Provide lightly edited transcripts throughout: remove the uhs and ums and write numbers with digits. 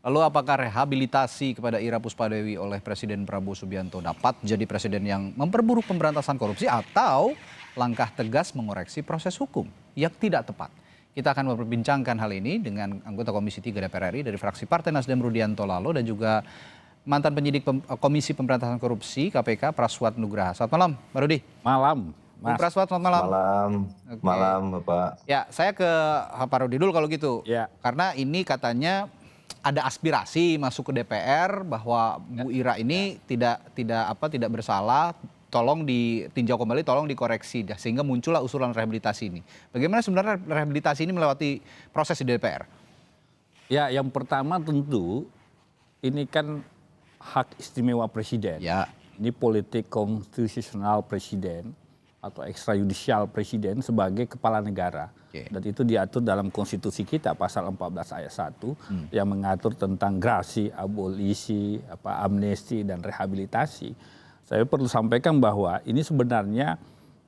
Lalu apakah rehabilitasi kepada Ira Puspadewi oleh Presiden Prabowo Subianto dapat jadi presiden yang memperburuk pemberantasan korupsi atau langkah tegas mengoreksi proses hukum yang tidak tepat? Kita akan memperbincangkan hal ini dengan anggota Komisi 3 DPR RI dari fraksi Partai Nasdem Rudianto Lalo dan juga mantan penyidik Komisi Pemberantasan Korupsi KPK Praswad Nugraha. Selamat malam, Pak Rudi. Malam, Mas. Bung Praswad, selamat malam. Malam, Oke. malam Bapak. Ya, saya ke Pak Rudi dulu kalau gitu. Ya. Karena ini katanya ada aspirasi masuk ke DPR bahwa Bu Ira ini tidak bersalah, tolong ditinjau kembali, tolong dikoreksi sehingga muncullah usulan rehabilitasi ini. Bagaimana sebenarnya rehabilitasi ini melewati proses di DPR? Ya, yang pertama tentu ini kan hak istimewa presiden. Ya. Ini politik konstitusional presiden atau ekstrajudisial presiden sebagai kepala negara. Oke. Dan itu diatur dalam konstitusi kita pasal 14 ayat 1 yang mengatur tentang grasi, abolisi, amnesti dan rehabilitasi. Saya perlu sampaikan bahwa ini sebenarnya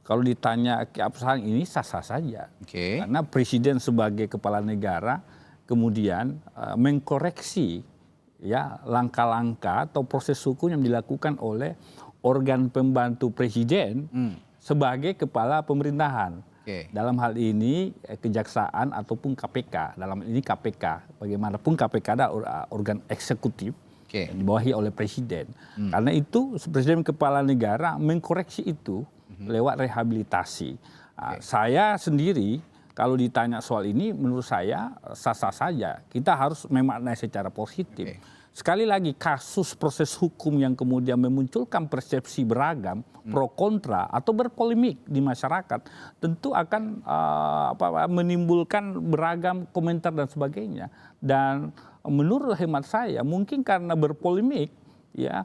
kalau ditanya keabsahan ini sah-sah saja. Oke. Karena presiden sebagai kepala negara kemudian mengkoreksi ya langkah-langkah atau proses hukum yang dilakukan oleh organ pembantu presiden sebagai kepala pemerintahan. Oke. Dalam hal ini kejaksaan ataupun KPK. Dalam ini KPK. Bagaimanapun KPK adalah organ eksekutif. Oke. Yang dibawahi oleh presiden. Karena itu presiden kepala negara mengkoreksi itu lewat rehabilitasi. Saya sendiri kalau ditanya soal ini menurut saya sah-sah saja. Kita harus memaknai secara positif. Sekali lagi kasus proses hukum yang kemudian memunculkan persepsi beragam, pro kontra atau berpolemik di masyarakat tentu akan menimbulkan beragam komentar dan sebagainya. Dan menurut hemat saya mungkin karena berpolemik ya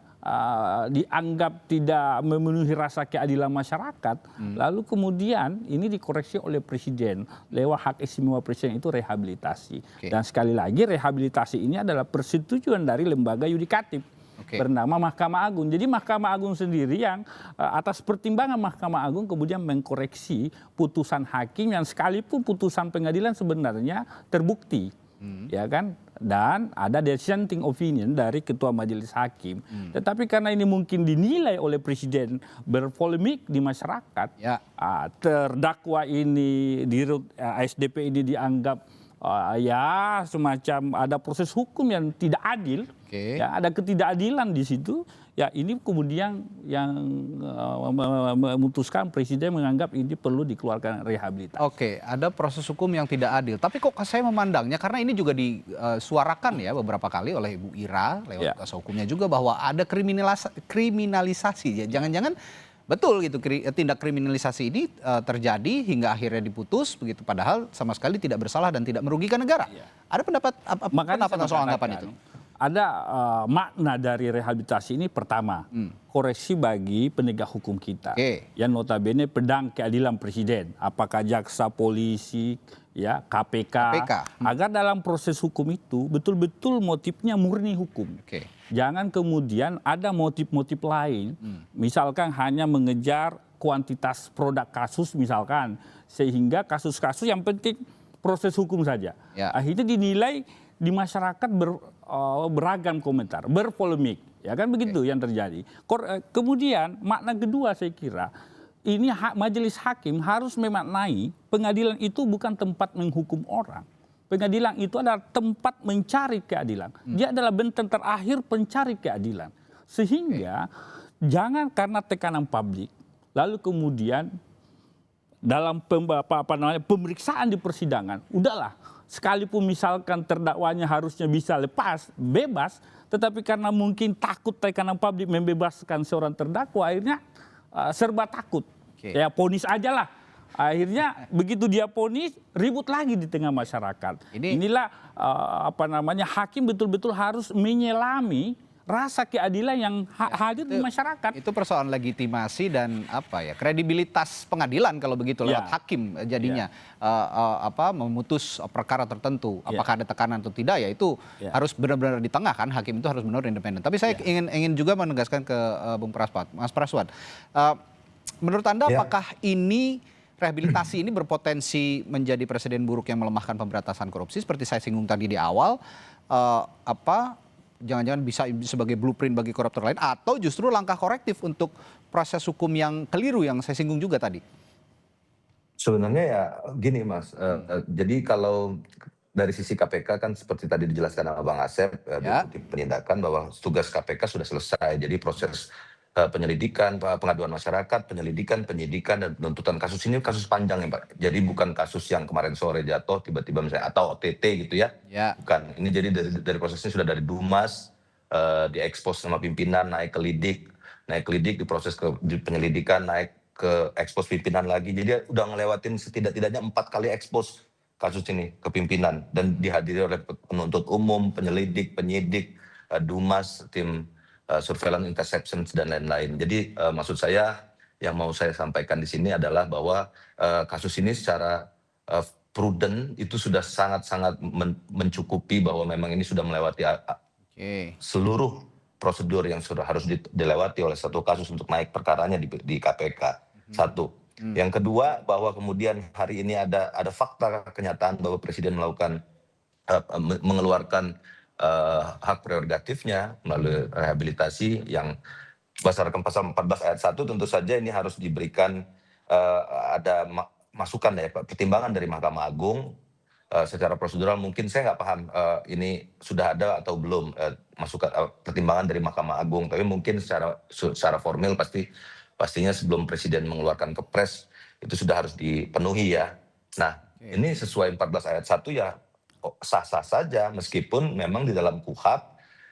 dianggap tidak memenuhi rasa keadilan masyarakat, lalu kemudian ini dikoreksi oleh presiden lewat hak istimewa presiden itu rehabilitasi. Dan sekali lagi rehabilitasi ini adalah persetujuan dari lembaga yudikatif bernama Mahkamah Agung. Jadi Mahkamah Agung sendiri yang atas pertimbangan Mahkamah Agung kemudian mengkoreksi putusan hakim yang sekalipun putusan pengadilan sebenarnya terbukti. Ya kan, dan ada dissenting opinion dari ketua majelis hakim. Tetapi karena ini mungkin dinilai oleh presiden berpolemik di masyarakat, terdakwa ini di ASDP ini dianggap ya semacam ada proses hukum yang tidak adil, ya ada ketidakadilan di situ. Ya ini kemudian yang memutuskan presiden menganggap ini perlu dikeluarkan rehabilitasi. Oke, ada proses hukum yang tidak adil. Tapi kok saya memandangnya, karena ini juga disuarakan ya beberapa kali oleh Ibu Ira lewat kuasa hukumnya juga bahwa ada kriminalisasi. Ya, jangan-jangan betul gitu tindak kriminalisasi ini terjadi hingga akhirnya diputus begitu. Padahal sama sekali tidak bersalah dan tidak merugikan negara. Ada pendapat soal anggapan itu? Ada makna dari rehabilitasi ini pertama, koreksi bagi penegak hukum kita yang notabene pedang keadilan presiden, apakah jaksa, polisi, ya KPK, agar dalam proses hukum itu betul-betul motifnya murni hukum. Jangan kemudian ada motif-motif lain, misalkan hanya mengejar kuantitas produk kasus misalkan, sehingga kasus-kasus yang penting proses hukum saja. Akhirnya dinilai di masyarakat beragam komentar, berpolemik, ya kan begitu yang terjadi. Kemudian makna kedua saya kira ini majelis hakim harus memaknai pengadilan itu bukan tempat menghukum orang. Pengadilan itu adalah tempat mencari keadilan. Dia adalah benteng terakhir pencari keadilan. Sehingga jangan karena tekanan publik lalu kemudian dalam pemeriksaan di persidangan, udahlah. Sekalipun misalkan terdakwanya harusnya bisa bebas, tetapi karena mungkin takut tekanan publik membebaskan seorang terdakwa, akhirnya serba takut. Ya vonis aja lah. Akhirnya begitu dia vonis, ribut lagi di tengah masyarakat. Inilah hakim betul-betul harus menyelami rasa keadilan yang hadir di masyarakat. Itu persoalan legitimasi dan kredibilitas pengadilan kalau begitu lewat hakim jadinya memutus perkara tertentu. Apakah ada tekanan atau tidak, ya itu harus benar-benar di tengah kan, hakim itu harus benar independen. Tapi saya ingin juga menegaskan ke Bung Praswad, Mas Praswad, menurut Anda apakah ini rehabilitasi ini berpotensi menjadi presiden buruk yang melemahkan pemberantasan korupsi seperti saya singgung tadi di awal, jangan-jangan bisa sebagai blueprint bagi koruptor lain, atau justru langkah korektif untuk proses hukum yang keliru yang saya singgung juga tadi? Sebenarnya ya gini Mas, jadi kalau dari sisi KPK kan seperti tadi dijelaskan sama Bang Asep, Ya. Deputi Penindakan, bahwa tugas KPK sudah selesai. Jadi proses penyelidikan, pengaduan masyarakat, penyelidikan, penyidikan, dan penuntutan kasus ini kasus panjang ya Pak. Jadi bukan kasus yang kemarin sore jatuh tiba-tiba misalnya atau OTT gitu ya. Ya. Bukan. Ini jadi dari prosesnya sudah dari Dumas, diekspos sama pimpinan, naik ke lidik, diproses ke penyelidikan, naik ke ekspos pimpinan lagi. Jadi udah ngelewatin setidak-tidaknya 4 kali ekspos kasus ini ke pimpinan, dan dihadiri oleh penuntut umum, penyelidik, penyidik, Dumas, tim surveillance interception dan lain-lain. Jadi maksud saya yang mau saya sampaikan di sini adalah bahwa kasus ini secara prudent itu sudah sangat-sangat mencukupi, bahwa memang ini sudah melewati seluruh prosedur yang sudah harus dilewati oleh satu kasus untuk naik perkaranya di KPK. Satu. Yang kedua, bahwa kemudian hari ini ada fakta kenyataan bahwa Presiden mengeluarkan hak prerogatifnya melalui rehabilitasi yang berdasarkan pasal 14 ayat 1, tentu saja ini harus diberikan ada masukan ya, pertimbangan dari Mahkamah Agung. Secara prosedural mungkin saya nggak paham ini sudah ada atau belum masukan pertimbangan dari Mahkamah Agung, tapi mungkin secara formil pastinya sebelum Presiden mengeluarkan kepres itu sudah harus dipenuhi ya. Nah, ini sesuai 14 ayat 1 ya sah-sah saja, meskipun memang di dalam KUHP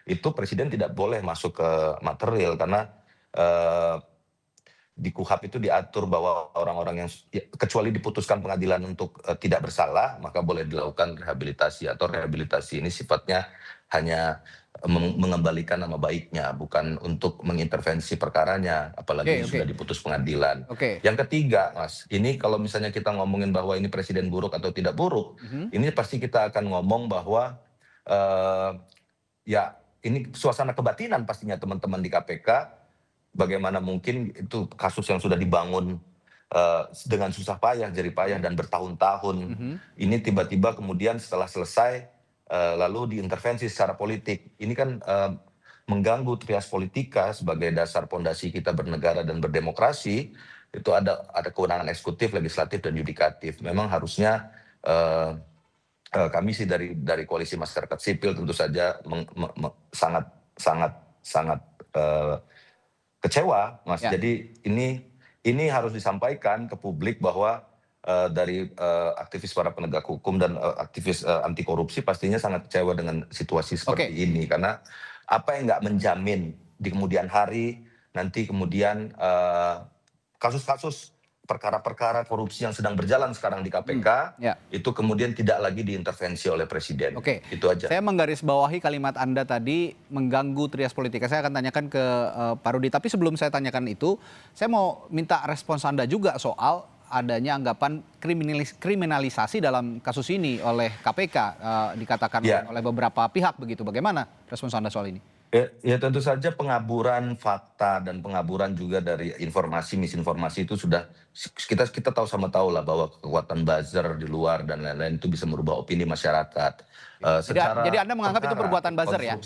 itu Presiden tidak boleh masuk ke material, karena di KUHP itu diatur bahwa orang-orang yang kecuali diputuskan pengadilan untuk tidak bersalah, maka boleh dilakukan rehabilitasi, atau rehabilitasi ini sifatnya hanya mengembalikan nama baiknya, bukan untuk mengintervensi perkaranya, apalagi sudah diputus pengadilan. Yang ketiga, Mas, ini kalau misalnya kita ngomongin bahwa ini Presiden buruk atau tidak buruk, ini pasti kita akan ngomong bahwa ya ini suasana kebatinan pastinya teman-teman di KPK. Bagaimana mungkin itu kasus yang sudah dibangun dengan susah payah, jerih payah dan bertahun-tahun, ini tiba-tiba kemudian setelah selesai lalu diintervensi secara politik. Ini kan mengganggu trias politika sebagai dasar pondasi kita bernegara dan berdemokrasi. Itu ada kewenangan eksekutif, legislatif, dan yudikatif. Memang harusnya kami sih dari koalisi masyarakat sipil tentu saja sangat kecewa, Mas. Jadi ini harus disampaikan ke publik bahwa dari aktivis para penegak hukum dan aktivis anti korupsi pastinya sangat kecewa dengan situasi seperti ini, karena apa yang nggak menjamin di kemudian hari nanti kemudian kasus-kasus perkara-perkara korupsi yang sedang berjalan sekarang di KPK itu kemudian tidak lagi diintervensi oleh Presiden. Itu aja. Saya menggarisbawahi kalimat Anda tadi mengganggu trias politika. Saya akan tanyakan ke Pak Rudi. Tapi sebelum saya tanyakan itu, saya mau minta respons Anda juga soal adanya anggapan kriminalisasi dalam kasus ini oleh KPK, dikatakan oleh beberapa pihak begitu. Bagaimana respons Anda soal ini? Ya tentu saja pengaburan fakta dan pengaburan juga dari informasi, misinformasi itu sudah kita tahu sama tahu lah, bahwa kekuatan buzzer di luar dan lain-lain itu bisa merubah opini masyarakat. Jadi Anda menganggap itu perbuatan buzzer ya?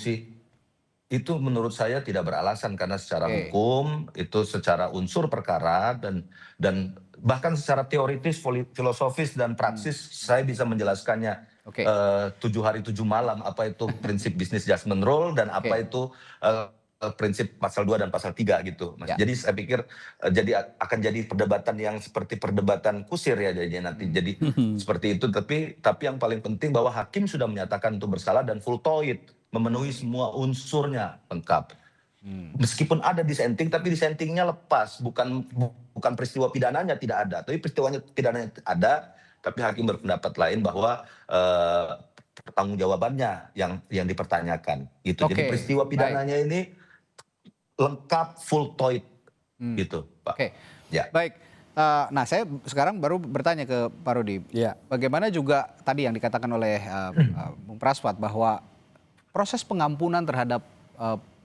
Itu menurut saya tidak beralasan, karena secara hukum itu secara unsur perkara dan bahkan secara teoritis, filosofis dan praksis saya bisa menjelaskannya. 7 hari 7 malam apa itu prinsip business judgment rule dan apa itu prinsip pasal 2 dan pasal 3 gitu, Mas. Jadi saya pikir akan jadi perdebatan yang seperti perdebatan kusir ya jadinya nanti. Jadi seperti itu, tapi yang paling penting bahwa hakim sudah menyatakan itu bersalah dan full toid, memenuhi semua unsurnya lengkap. Meskipun ada dissenting, tapi dissentingnya lepas, bukan peristiwa pidananya tidak ada, tapi peristiwanya pidananya ada. Tapi hakim berpendapat lain bahwa pertanggungjawabannya yang dipertanyakan gitu. Jadi peristiwa pidananya ini lengkap, full toid gitu, Pak. Baik. Nah, saya sekarang baru bertanya ke Pak Rudi. Bagaimana juga tadi yang dikatakan oleh Bung Praswat bahwa proses pengampunan terhadap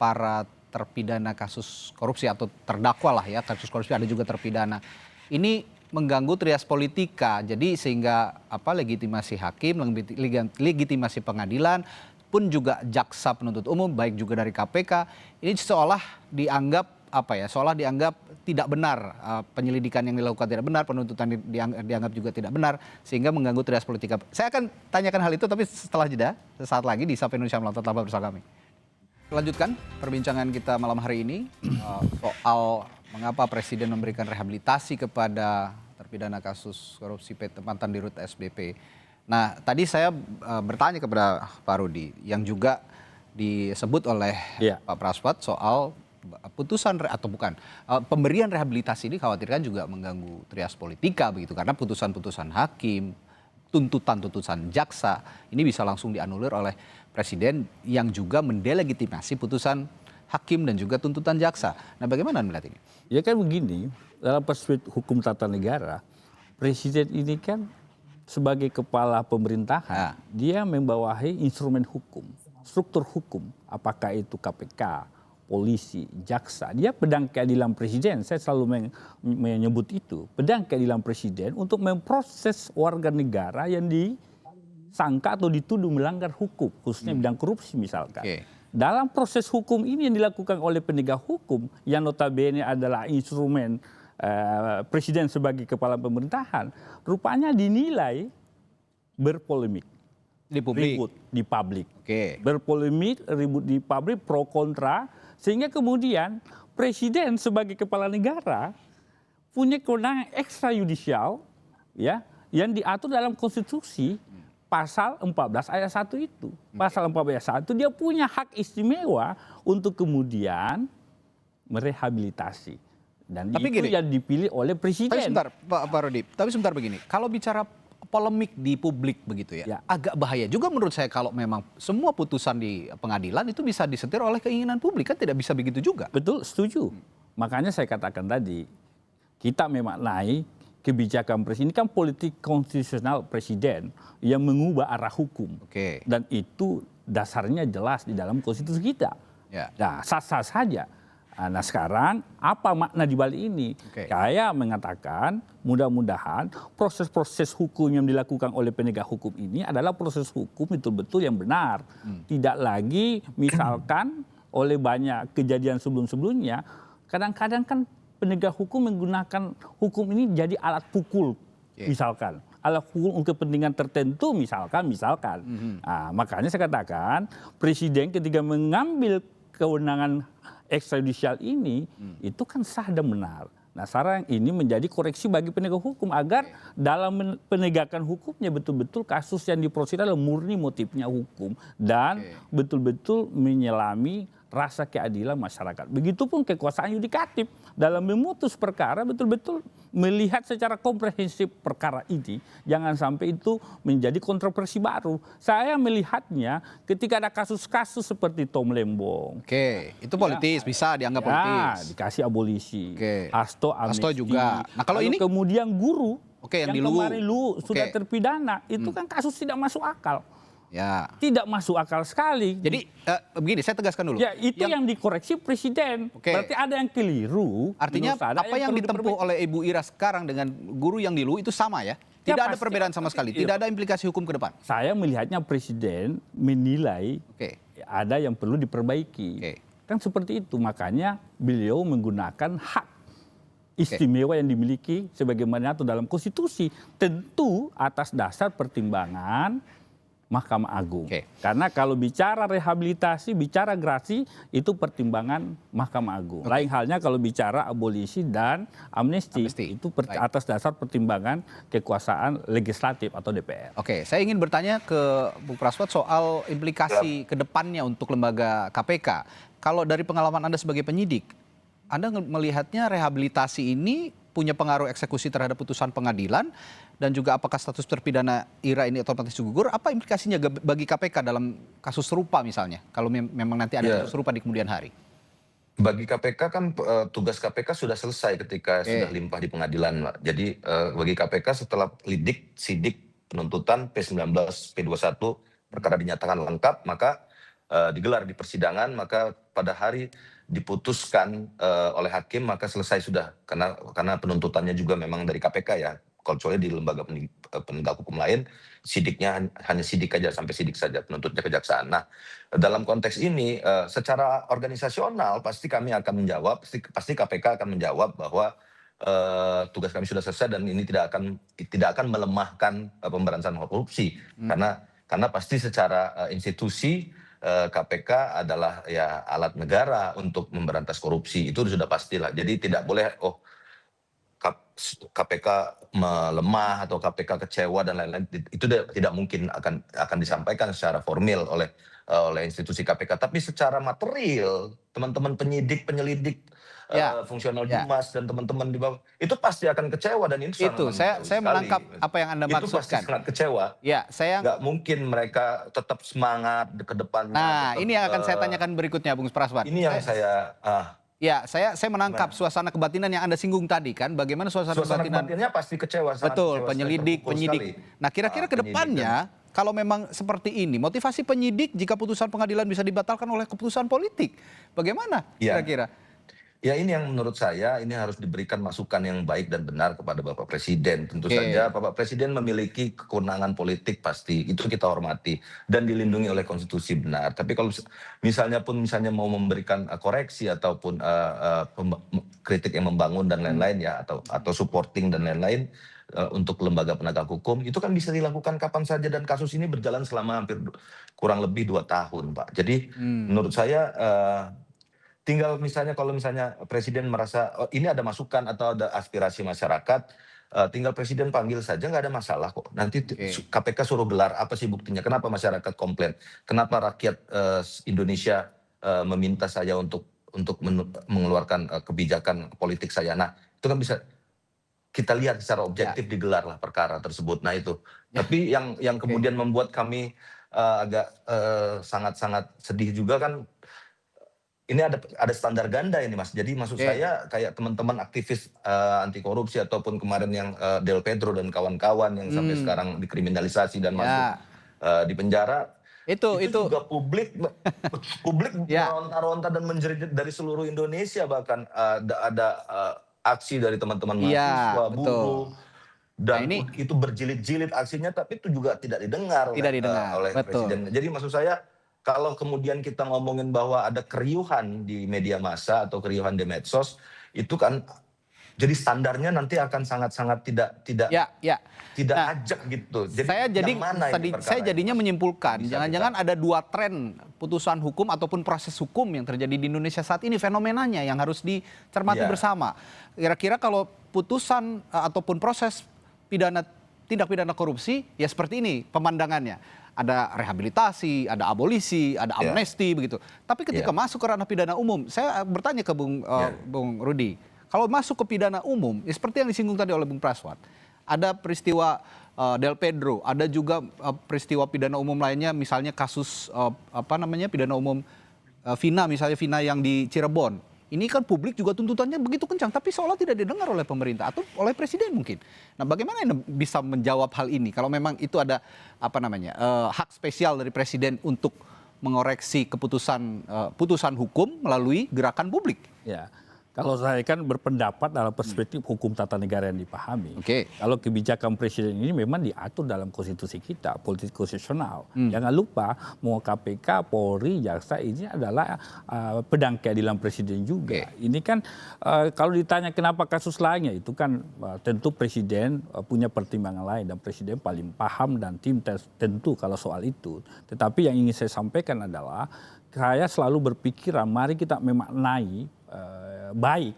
para terpidana kasus korupsi atau terdakwa lah ya, kasus korupsi ada juga terpidana. Ini mengganggu trias politika, jadi sehingga legitimasi hakim, legitimasi pengadilan pun juga jaksa penuntut umum, baik juga dari KPK, ini seolah dianggap seolah dianggap tidak benar, penyelidikan yang dilakukan tidak benar, penuntutan dianggap juga tidak benar, sehingga mengganggu trias politika. Saya akan tanyakan hal itu, tapi setelah jeda, sesaat lagi di Sapa Indonesia Malam, tetaplah bersama kami. Lanjutkan perbincangan kita malam hari ini soal mengapa Presiden memberikan rehabilitasi kepada terpidana kasus korupsi mantan Dirut SBP. Nah, tadi saya bertanya kepada Pak Rudi, yang juga disebut oleh Pak Praswat soal putusan pemberian rehabilitasi ini khawatirkan juga mengganggu trias politika begitu, karena putusan-putusan hakim, tuntutan-tuntutan jaksa ini bisa langsung dianulir oleh presiden yang juga mendelegitimasi putusan hakim dan juga tuntutan jaksa. Nah, bagaimana melihat ini? Ya kan begini, dalam perspektif hukum tata negara, presiden ini kan sebagai kepala pemerintahan, dia membawahi instrumen hukum, struktur hukum, apakah itu KPK, polisi, jaksa, dia pedang keadilan presiden. Saya selalu menyebut itu, pedang keadilan presiden untuk memproses warga negara yang disangka atau dituduh melanggar hukum, khususnya bidang korupsi misalkan. Dalam proses hukum ini yang dilakukan oleh penegak hukum, yang notabene adalah instrumen presiden sebagai kepala pemerintahan, rupanya dinilai berpolemik. Di publik. Ribut di publik. Berpolemik, ribut di publik, pro kontra. Sehingga kemudian presiden sebagai kepala negara punya kewenangan ekstrayudisial ya, yang diatur dalam konstitusi pasal 14 ayat 1 itu. Pasal 14 ayat 1 dia punya hak istimewa untuk kemudian merehabilitasi. Dan tapi itu yang dipilih oleh presiden. Tapi sebentar Pak Rudi, tapi sebentar begini, kalau bicara polemik di publik begitu ya, agak bahaya juga menurut saya kalau memang semua putusan di pengadilan itu bisa disetir oleh keinginan publik, kan tidak bisa begitu juga. Betul, setuju. Makanya saya katakan tadi, kita memaknai kebijakan presiden, ini kan politik konstitusional presiden yang mengubah arah hukum. Dan itu dasarnya jelas di dalam konstitusi kita. Nah, sah-sah saja. Nah sekarang apa makna di balik ini? Saya mengatakan mudah-mudahan proses-proses hukum yang dilakukan oleh penegak hukum ini adalah proses hukum betul-betul yang benar. Tidak lagi misalkan oleh banyak kejadian sebelum-sebelumnya, kadang-kadang kan penegak hukum menggunakan hukum ini jadi alat pukul misalkan. Alat pukul untuk kepentingan tertentu misalkan. Nah, makanya saya katakan presiden ketika mengambil kewenangan ekstradisial ini itu kan sah dan benar. Nah sekarang ini menjadi koreksi bagi penegak hukum agar dalam penegakan hukumnya betul-betul kasus yang diproses adalah murni motifnya hukum dan betul-betul menyelami rasa keadilan masyarakat. Begitupun kekuasaan yudikatif dalam memutus perkara betul-betul melihat secara komprehensif perkara ini. Jangan sampai itu menjadi kontroversi baru. Saya melihatnya ketika ada kasus-kasus seperti Tom Lembong. Itu politis, bisa dianggap politis. Dikasih abolisi. Hasto amnesti. Juga. Nah kalau ini kemudian guru yang kemarin sudah terpidana, itu kan kasus tidak masuk akal. Tidak masuk akal sekali. Jadi begini, saya tegaskan dulu. Ya itu yang dikoreksi presiden. Berarti ada yang keliru. Artinya apa yang ditempuh oleh Ibu Ira sekarang dengan guru yang dulu itu sama ya? Tidak ada perbedaan sama sekali. Tidak ada implikasi hukum ke depan. Saya melihatnya presiden menilai ada yang perlu diperbaiki. Kan seperti itu. Makanya beliau menggunakan hak istimewa yang dimiliki sebagaimana itu dalam konstitusi. Tentu atas dasar pertimbangan Mahkamah Agung. Karena kalau bicara rehabilitasi, bicara grasi, itu pertimbangan Mahkamah Agung. Lain halnya kalau bicara abolisi dan amnesti. Itu atas dasar pertimbangan kekuasaan legislatif atau DPR. Saya ingin bertanya ke Bu Praswat soal implikasi ke depannya untuk lembaga KPK. Kalau dari pengalaman Anda sebagai penyidik, Anda melihatnya rehabilitasi ini punya pengaruh eksekusi terhadap putusan pengadilan, dan juga apakah status terpidana Ira ini otomatis gugur? Apa implikasinya bagi KPK dalam kasus serupa misalnya, kalau memang nanti ada kasus serupa di kemudian hari? Bagi KPK kan tugas KPK sudah selesai ketika sudah limpah di pengadilan, Mbak. Jadi bagi KPK setelah lidik, sidik, penuntutan P19, P21 perkara dinyatakan lengkap, maka digelar di persidangan, maka pada hari diputuskan oleh hakim maka selesai sudah, karena penuntutannya juga memang dari KPK ya, kecuali di lembaga penegak hukum lain, sidiknya hanya sidik aja, sampai sidik saja, penuntutnya kejaksaan. Nah, dalam konteks ini, secara organisasional pasti kami akan menjawab, pasti KPK akan menjawab bahwa tugas kami sudah selesai dan ini tidak akan melemahkan pemberantasan korupsi. Karena pasti secara institusi KPK adalah ya alat negara untuk memberantas korupsi, itu sudah pastilah. Jadi tidak boleh KPK melemah atau KPK kecewa dan lain-lain, itu tidak mungkin akan disampaikan secara formal oleh institusi KPK. Tapi secara material, teman-teman penyidik, penyelidik, fungsional Humas dan teman-teman di bawah itu pasti akan kecewa, dan itu saya menangkap apa yang Anda maksudkan. Itu pasti sangat kecewa. Ya, nggak mungkin mereka tetap semangat ke depannya. Nah, ini yang akan saya tanyakan berikutnya, Bung Praswan. Ini yang saya menangkap suasana kebatinan yang Anda singgung tadi kan, bagaimana suasana kebatinannya pasti kecewa. Betul, penyidik. Nah, kira-kira ke depannya kalau memang seperti ini, motivasi penyidik jika putusan pengadilan bisa dibatalkan oleh keputusan politik, bagaimana kira-kira? Ya, ini yang menurut saya ini harus diberikan masukan yang baik dan benar kepada Bapak Presiden. Tentu saja Bapak Presiden memiliki kewenangan politik, pasti itu kita hormati dan dilindungi oleh konstitusi, benar. Tapi kalau misalnya mau memberikan koreksi ataupun kritik yang membangun dan lain-lain ya, atau supporting dan lain-lain untuk lembaga penegak hukum, itu kan bisa dilakukan kapan saja, dan kasus ini berjalan selama kurang lebih 2 tahun, Pak. Jadi menurut saya tinggal kalau misalnya Presiden merasa ini ada masukan atau ada aspirasi masyarakat, tinggal Presiden panggil saja, nggak ada masalah kok. Nanti KPK suruh gelar, apa sih buktinya? Kenapa masyarakat komplain? Kenapa rakyat Indonesia meminta saya untuk mengeluarkan kebijakan politik saya? Nah, itu kan bisa kita lihat secara objektif, digelar lah perkara tersebut. Nah itu. Tapi yang kemudian membuat kami agak sangat-sangat sedih juga kan, ini ada standar ganda ini, Mas. Jadi maksud saya kayak teman-teman aktivis anti korupsi ataupun kemarin yang Del Pedro dan kawan-kawan yang sampai sekarang dikriminalisasi dan masuk di penjara. Itu juga publik meronta-ronta dan menjerit dari seluruh Indonesia, bahkan ada aksi dari teman-teman mahasiswa, buruh. Dan itu berjilid-jilid aksinya, tapi itu juga tidak didengar oleh Presiden. Jadi maksud saya, kalau kemudian kita ngomongin bahwa ada keriuhan di media massa atau keriuhan di medsos, itu kan jadi standarnya nanti akan sangat-sangat tidak ajak gitu. Jadi saya jadinya menyimpulkan, jangan-jangan ada 2 tren putusan hukum ataupun proses hukum yang terjadi di Indonesia saat ini, fenomenanya yang harus dicermati bersama. Kira-kira kalau putusan ataupun proses tindak pidana korupsi, ya seperti ini pemandangannya. Ada rehabilitasi, ada abolisi, ada amnesti begitu. Tapi ketika masuk ke ranah pidana umum, saya bertanya ke Bung Rudi, kalau masuk ke pidana umum, seperti yang disinggung tadi oleh Bung Praswan, ada peristiwa Del Pedro, ada juga peristiwa pidana umum lainnya, misalnya kasus pidana umum Vina, misalnya Vina yang di Cirebon. Ini kan publik juga tuntutannya begitu kencang, tapi seolah tidak didengar oleh pemerintah atau oleh Presiden mungkin. Nah, bagaimana Anda bisa menjawab hal ini kalau memang itu ada hak spesial dari Presiden untuk mengoreksi putusan hukum melalui gerakan publik? Ya. Kalau saya kan berpendapat dalam perspektif hukum tata negara yang dipahami. Kalau kebijakan Presiden ini memang diatur dalam konstitusi kita, politik konstitusional. Jangan lupa, mau KPK, Polri, Jaksa, ini adalah pedang keadilan Presiden juga. Ini kan kalau ditanya kenapa kasus lainnya, itu kan tentu Presiden punya pertimbangan lain, dan Presiden paling paham dan tim tentu kalau soal itu. Tetapi yang ingin saya sampaikan adalah, saya selalu berpikiran mari kita memaknai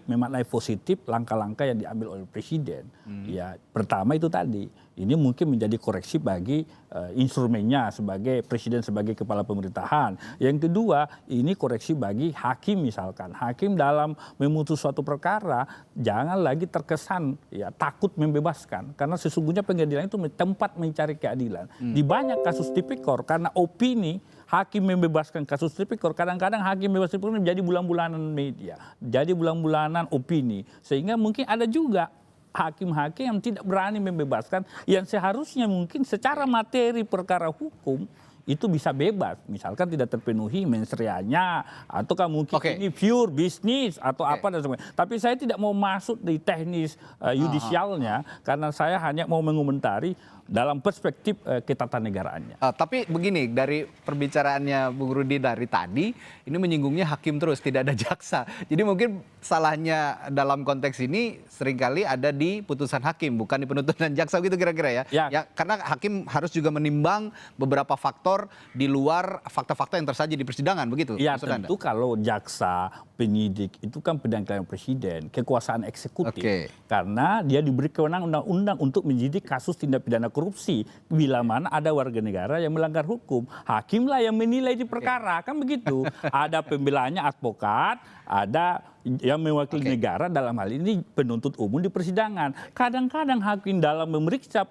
memaknai positif langkah-langkah yang diambil oleh Presiden. Ya, pertama itu tadi, ini mungkin menjadi koreksi bagi instrumennya sebagai Presiden sebagai kepala pemerintahan. Yang kedua, ini koreksi bagi hakim misalkan. Hakim dalam memutus suatu perkara jangan lagi terkesan takut membebaskan, karena sesungguhnya pengadilan itu tempat mencari keadilan. Di banyak kasus tipikor karena opini hakim membebaskan kasus tipikor, kadang-kadang hakim membebaskan tipikor menjadi bulan-bulanan media, jadi bulan-bulanan opini, sehingga mungkin ada juga hakim-hakim yang tidak berani membebaskan, yang seharusnya mungkin secara materi perkara hukum itu bisa bebas. Misalkan tidak terpenuhi mensreanya, ataukah mungkin ini pure bisnis atau apa dan sebagainya. Tapi saya tidak mau masuk di teknis yudisialnya, karena saya hanya mau mengomentari dalam perspektif ketatanegaraannya. Tapi begini, dari perbicaraannya Bung Rudi dari tadi, ini menyinggungnya hakim terus, tidak ada jaksa. Jadi mungkin salahnya dalam konteks ini seringkali ada di putusan hakim, bukan di penuntutan jaksa gitu kira-kira ya. Ya, karena hakim harus juga menimbang beberapa faktor di luar fakta-fakta yang tersaji di persidangan, begitu? Ya tentu kalau jaksa, penyidik itu kan pedang tangan presiden, kekuasaan eksekutif. Karena dia diberi kewenangan undang-undang untuk menyidik kasus tindak pidana korupsi bila mana ada warga negara yang melanggar hukum. Hakimlah yang menilai di perkara, kan begitu. Ada pembelaannya advokat, ada yang mewakili negara, dalam hal ini penuntut umum di persidangan. Kadang-kadang hakim dalam memeriksa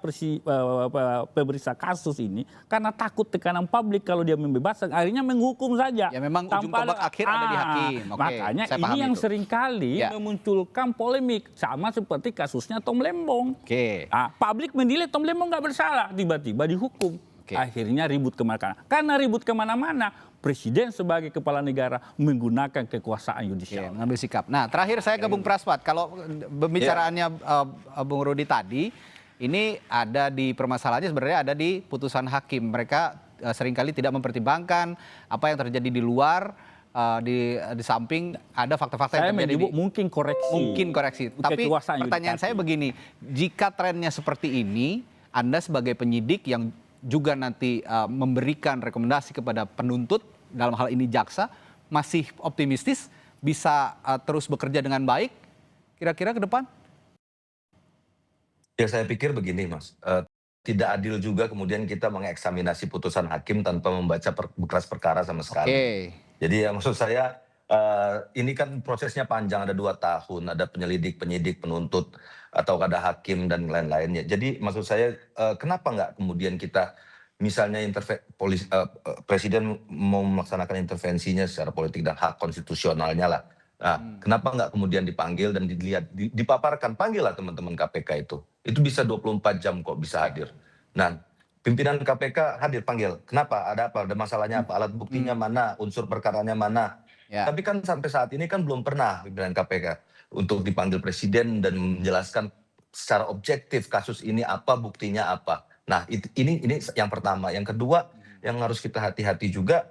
pemeriksa kasus ini karena takut tekanan publik, kalau dia membebaskan akhirnya menghukum saja. Ya memang ujung tombak akhir ada di hakim. Makanya ini yang seringkali memunculkan polemik, sama seperti kasusnya Tom Lembong. Publik menilai Tom Lembong nggak bersalah, tiba-tiba dihukum. Akhirnya ribut kemana-mana. Karena ribut kemana-mana, presiden sebagai kepala negara menggunakan kekuasaan yudisial. Mengambil sikap. Nah, terakhir saya ke Bung Praswat. Kalau pembicaraannya Bung Rudi tadi, ini ada di permasalahannya sebenarnya ada di putusan hakim. Mereka seringkali tidak mempertimbangkan apa yang terjadi di luar, di samping ada fakta-fakta yang terjadi. Mungkin koreksi. Tapi pertanyaan saya begini, jika trennya seperti ini, Anda sebagai penyidik yang juga nanti memberikan rekomendasi kepada penuntut, dalam hal ini jaksa, masih optimistis bisa terus bekerja dengan baik kira-kira ke depan? Ya saya pikir begini Mas, tidak adil juga kemudian kita mengeksaminasi putusan hakim tanpa membaca berkas perkara sama sekali. Jadi ya maksud saya ini kan prosesnya panjang, ada 2 tahun, ada penyelidik, penyidik, penuntut, atau ada hakim dan lain-lainnya. Jadi maksud saya kenapa nggak kemudian kita misalnya presiden mau melaksanakan intervensinya secara politik dan hak konstitusionalnya lah. Nah, kenapa nggak kemudian dipanggil dan dilihat, dipaparkan, panggillah teman-teman KPK itu. Itu bisa 24 jam kok bisa hadir. Nah, pimpinan KPK hadir, panggil. Kenapa? Ada apa? Ada masalahnya apa? Alat buktinya mana? Unsur perkaranya mana? Tapi kan sampai saat ini kan belum pernah pimpinan KPK untuk dipanggil presiden dan menjelaskan secara objektif kasus ini apa, buktinya apa. Nah, ini yang pertama. Yang kedua, yang harus kita hati-hati juga,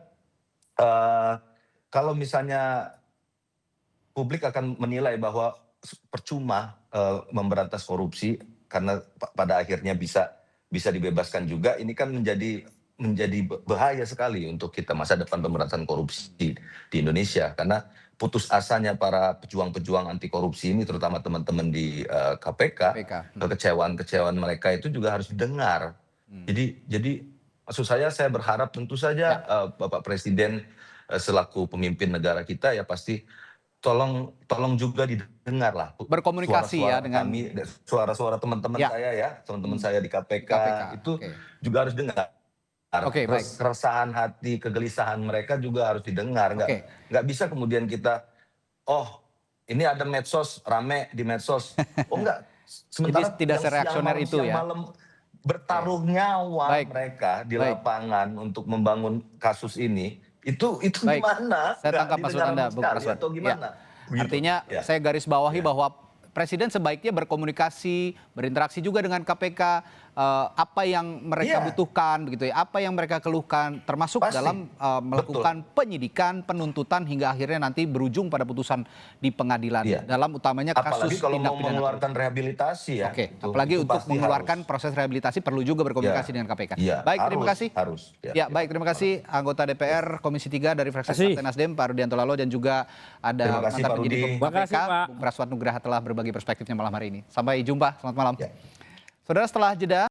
kalau misalnya publik akan menilai bahwa percuma memberantas korupsi karena pada akhirnya bisa dibebaskan juga, ini kan menjadi bahaya sekali untuk kita masa depan pemberantasan korupsi di Indonesia, karena putus asanya para pejuang-pejuang anti korupsi ini, terutama teman-teman di KPK, kekecewaan mereka itu juga harus didengar. Jadi maksud saya berharap tentu saja Bapak Presiden selaku pemimpin negara kita ya pasti tolong juga didengar lah. Berkomunikasi ya dengan suara-suara teman-teman saya ya, teman-teman saya di KPK. Itu juga harus dengar. Keresahan hati, kegelisahan mereka juga harus didengar. Nggak bisa kemudian kita, ini ada medsos, rame di medsos. Enggak. Sementara tidak sereaksioner itu ya. Malam bertaruh nyawa mereka di lapangan untuk membangun kasus ini, itu gimana? Saya tangkap maksud Anda, Bung Praswat. Atau gimana? Artinya saya garis bawahi bahwa Presiden sebaiknya berkomunikasi, berinteraksi juga dengan KPK, apa yang mereka butuhkan, begitu ya, apa yang mereka keluhkan, termasuk dalam melakukan penyidikan, penuntutan hingga akhirnya nanti berujung pada putusan di pengadilan. Dalam utamanya kasus apalagi kalau tindak mau pidana mengeluarkan rehabilitasi ya. Apalagi untuk mengeluarkan proses rehabilitasi perlu juga berkomunikasi dengan KPK. Baik, terima kasih. Baik, terima kasih anggota DPR Komisi 3 dari fraksi Partai Nasdem, Pak Rudianto Lalo, dan juga ada mantan penyidik KPK, Bung Praswat Nugraha, telah berbagi perspektifnya malam hari ini. Sampai jumpa, selamat malam. Saudara, setelah jeda